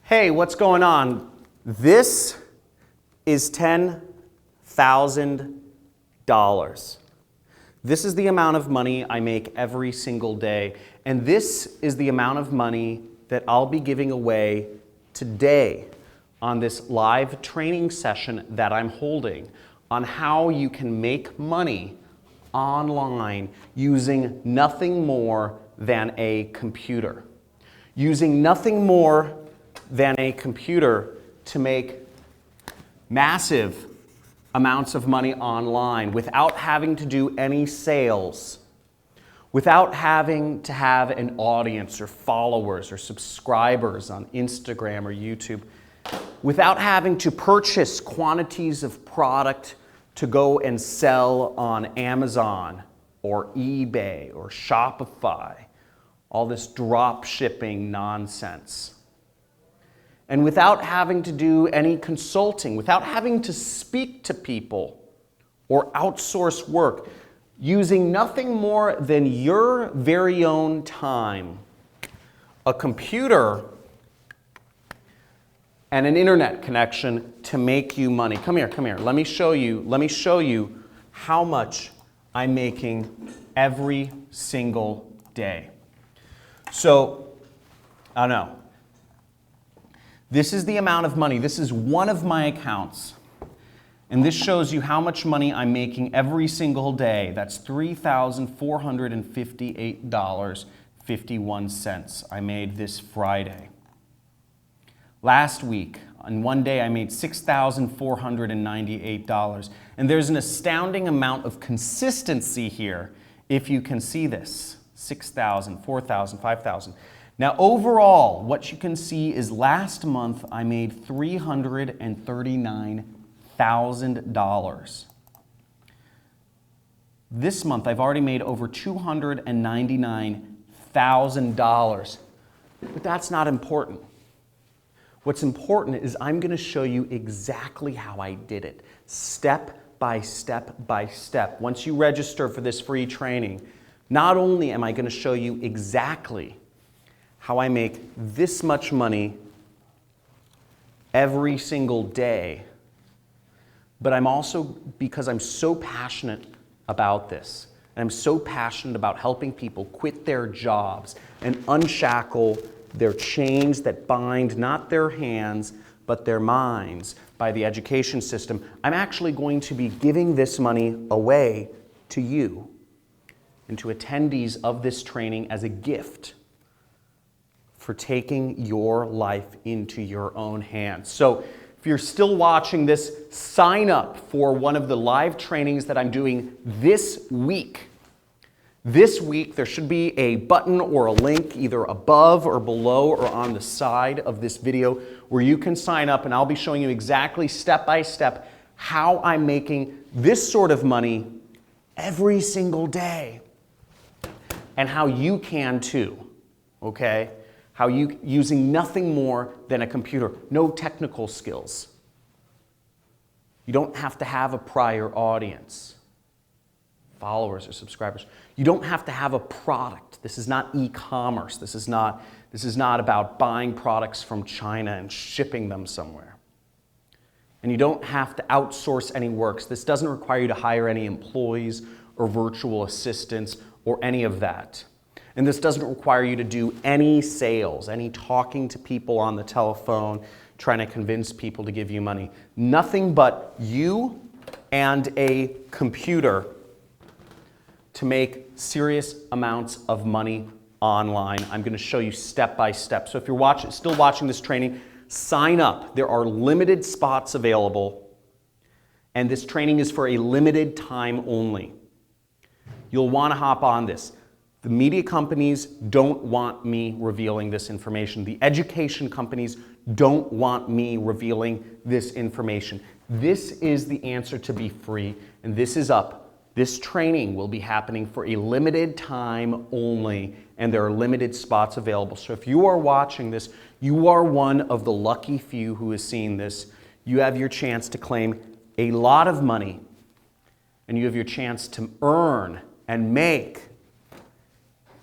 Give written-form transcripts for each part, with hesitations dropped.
Hey, what's going on? This is $10,000. This is the amount of money I make every single day. And this is the amount of money that I'll be giving away today on this live training session that I'm holding on how you can make money online using nothing more than a computer. Using nothing more than a computer to make massive amounts of money online without having to do any sales, without having to have an audience or followers or subscribers on Instagram or YouTube, without having to purchase quantities of product to go and sell on Amazon or eBay or Shopify, all this drop shipping nonsense. And without having to do any consulting, without having to speak to people or outsource work, using nothing more than your very own time, a computer, and an internet connection to make you money. Come here, come here. Let me show you how much I'm making every single day. So, I don't know. This is the amount of money. This is one of my accounts. And this shows you how much money I'm making every single day. That's $3,458.51 I made this Friday. Last week, on one day, I made $6,498. And there's an astounding amount of consistency here, if you can see this. 6,000, 4,000, 5,000. Now, overall, what you can see is last month I made $339,000. This month I've already made over $299,000. But that's not important. What's important is I'm going to show you exactly how I did it, step by step by step. Once you register for this free training, not only am I going to show you exactly how I make this much money every single day, but I'm also, because I'm so passionate about this, and I'm so passionate about helping people quit their jobs and unshackle their chains that bind not their hands, but their minds by the education system, I'm actually going to be giving this money away to you and to attendees of this training as a gift for taking your life into your own hands. So if you're still watching this, sign up for one of the live trainings that I'm doing this week. This week, there should be a button or a link either above or below or on the side of this video where you can sign up, and I'll be showing you exactly step by step how I'm making this sort of money every single day and how you can too, okay? How you, using nothing more than a computer, no technical skills. You don't have to have a prior audience, followers or subscribers. You don't have to have a product. This is not e-commerce. This is not about buying products from China and shipping them somewhere. And you don't have to outsource any work. This doesn't require you to hire any employees or virtual assistants or any of that. And this doesn't require you to do any sales, any talking to people on the telephone, trying to convince people to give you money. Nothing but you and a computer to make serious amounts of money online. I'm going to show you step by step. So if you're still watching this training, sign up. There are limited spots available, and this training is for a limited time only. You'll want to hop on this. The media companies don't want me revealing this information. The education companies don't want me revealing this information. This is the answer to be free, and this is up. This training will be happening for a limited time only, and there are limited spots available. So if you are watching this, you are one of the lucky few who has seen this. You have your chance to claim a lot of money, and you have your chance to earn and make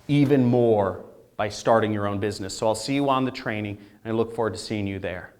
even more by starting your own business. So I'll see you on the training. I look forward to seeing you there.